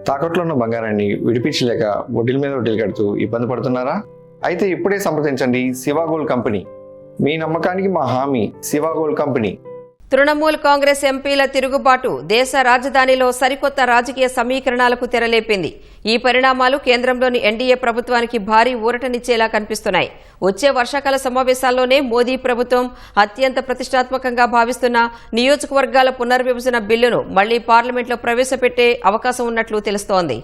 తాకట్లో ఉన్న బంగారాన్ని విడిపించలేక వడ్డీల మీద వడ్డీలు కడుతూ ఇబ్బంది పడుతున్నారా? అయితే ఇప్పుడే సంప్రదించండి శివ గోల్డ్ కంపెనీ. మీ నమ్మకానికి మా హామీ శివ గోల్డ్ కంపెనీ. తృణమూల్ కాంగ్రెస్ ఎంపీల తిరుగుబాటు దేశ రాజధానిలో సరికొత్త రాజకీయ సమీకరణాలకు తెరలేపింది. ఈ పరిణామాలు కేంద్రంలోని ఎన్డీఏ ప్రభుత్వానికి భారీ ఊరటనిచ్చేలా కనిపిస్తున్నాయి. వచ్చే వర్షాకాల సమావేశాల్లోనే మోదీ ప్రభుత్వం అత్యంత ప్రతిష్టాత్మకంగా భావిస్తున్న నియోజకవర్గాల పునర్విభజన బిల్లును మళ్లీ పార్లమెంట్లో ప్రవేశపెట్టే అవకాశం ఉన్నట్లు తెలుస్తోంది.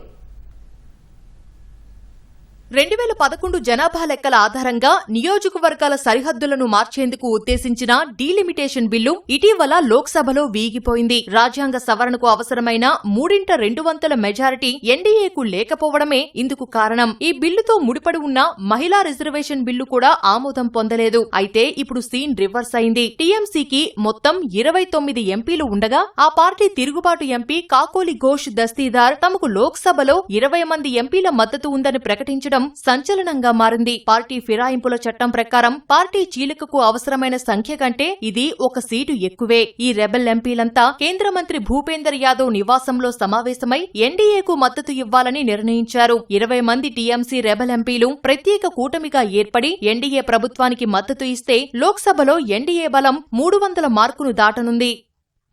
2011 జనాభా లెక్కల ఆధారంగా నియోజకవర్గాల సరిహద్దులను మార్చేందుకు ఉద్దేశించిన డీలిమిటేషన్ బిల్లు ఇటీవల లోక్సభలో వీగిపోయింది. రాజ్యాంగ సవరణకు అవసరమైన 3/2 మెజారిటీ ఎన్డీఏకు లేకపోవడమే ఇందుకు కారణం. ఈ బిల్లుతో ముడిపడి ఉన్న మహిళా రిజర్వేషన్ బిల్లు కూడా ఆమోదం పొందలేదు. అయితే ఇప్పుడు సీన్ రివర్స్ అయింది. టీఎంసీకి మొత్తం 29 ఎంపీలు ఉండగా ఆ పార్టీ తిరుగుబాటు ఎంపీ కాకోలి ఘోష్ దస్తీదార్ తమకు లోక్సభలో 20 మంది ఎంపీల మద్దతు ఉందని ప్రకటించడం సంచలనంగా మారింది. పార్టీ ఫిరాయింపుల చట్టం ప్రకారం పార్టీ చీలికకు అవసరమైన సంఖ్య కంటే ఇది ఒక సీటు ఎక్కువే. ఈ రెబెల్ ఎంపీలంతా కేంద్ర మంత్రి భూపేందర్ యాదవ్ నివాసంలో సమావేశమై ఎన్డీఏకు మద్దతు ఇవ్వాలని నిర్ణయించారు. 20 మంది టీఎంసీ రెబెల్ ఎంపీలు ప్రత్యేక కూటమిగా ఏర్పడి ఎన్డీఏ ప్రభుత్వానికి మద్దతు ఇస్తే లోక్సభలో ఎన్డీఏ బలం 300 మార్కును దాటనుంది.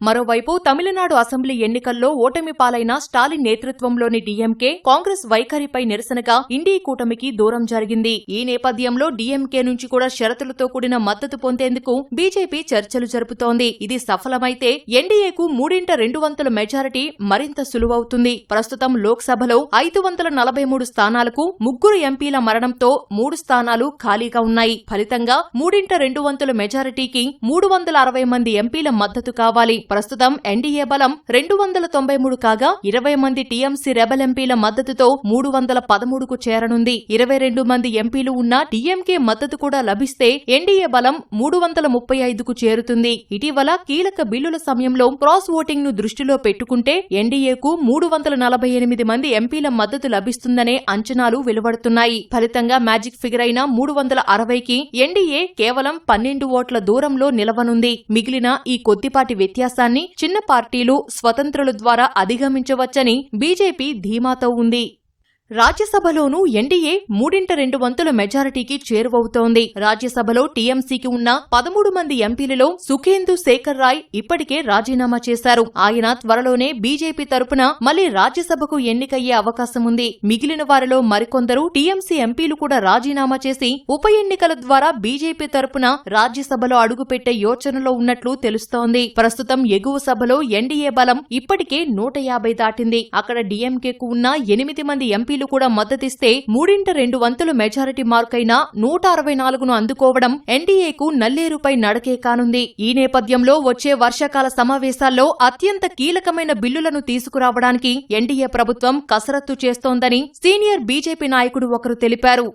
మరోవైపు తమిళనాడు అసెంబ్లీ ఎన్నికల్లో ఓటమి పాలైన స్టాలిన్ నేతృత్వంలోని డీఎంకే కాంగ్రెస్ వైఖరిపై నిరసనగా ఇండీ కూటమికి దూరం జరిగింది. ఈ నేపథ్యంలో డీఎంకే నుంచి కూడా షరతులతో కూడిన మద్దతు పొందేందుకు బీజేపీ చర్చలు జరుపుతోంది. ఇది సఫలమైతే ఎన్డీఏకు 3/2 మెజారిటీ మరింత సులువవుతుంది. ప్రస్తుతం లోక్సభలో 543 స్థానాలకు 3 ఎంపీల మరణంతో 3 స్థానాలు ఖాళీగా ఉన్నాయి. ఫలితంగా 3/2 మెజారిటీకి 360 మంది ఎంపీల మద్దతు కావాలి. ప్రస్తుతం ఎన్డీఏ బలం 293 కాగా 20 మంది టీఎంసీ రెబెల్ ఎంపీల మద్దతుతో 313కు చేరనుంది. 22 మంది ఎంపీలు ఉన్న డీఎంకే మద్దతు కూడా లభిస్తే ఎన్డీఏ బలం 335కు చేరుతుంది. ఇటీవల కీలక బిల్లుల సమయంలో క్రాస్ ఓటింగ్ ను దృష్టిలో పెట్టుకుంటే ఎన్డీఏకు 348 మంది ఎంపీల మద్దతు లభిస్తుందనే అంచనాలు వెలువడుతున్నాయి. ఫలితంగా మ్యాజిక్ ఫిగర్ అయిన 360కి ఎన్డీఏ కేవలం 12 ఓట్ల దూరంలో నిలవనుంది. మిగిలిన ఈ కొద్దిపాటి వ్యత్యాసం చిన్న పార్టీలు స్వతంత్రుల ద్వారా అధిగమించవచ్చని బీజేపీ ధీమాతో ఉంది. రాజ్యసభలోనూ ఎన్డీఏ 3/2 మెజారిటీకి చేరువవుతోంది. రాజ్యసభలో టీఎంసీకి ఉన్న 13 మంది ఎంపీలలో సుఖేందు శేఖర్ రాయ్ ఇప్పటికే రాజీనామా చేశారు. ఆయన త్వరలోనే బీజేపీ తరపున మళ్లీ రాజ్యసభకు ఎన్నికయ్యే అవకాశం ఉంది. మిగిలిన వారిలో మరికొందరు టీఎంసీ ఎంపీలు కూడా రాజీనామా చేసి ఉప ఎన్నికల ద్వారా బీజేపీ తరపున రాజ్యసభలో అడుగుపెట్టే యోచనలో ఉన్నట్లు తెలుస్తోంది. ప్రస్తుతం ఎగువ సభలో ఎన్డీఏ బలం ఇప్పటికే 150 దాటింది. అక్కడ డీఎంకేకు ఉన్న 8 మంది ఎంపీలు కూడా మద్దతిస్తే 3/2 మెజారిటీ మార్కైన 164ను అందుకోవడం ఎన్డీఏకు నల్లేరుపై నడకే కానుంది. ఈ నేపథ్యంలో వచ్చే వర్షాకాల సమావేశాల్లో అత్యంత కీలకమైన బిల్లులను తీసుకురావడానికి ఎన్డీఏ ప్రభుత్వం కసరత్తు చేస్తోందని సీనియర్ బీజేపీ నాయకుడు ఒకరు తెలిపారు.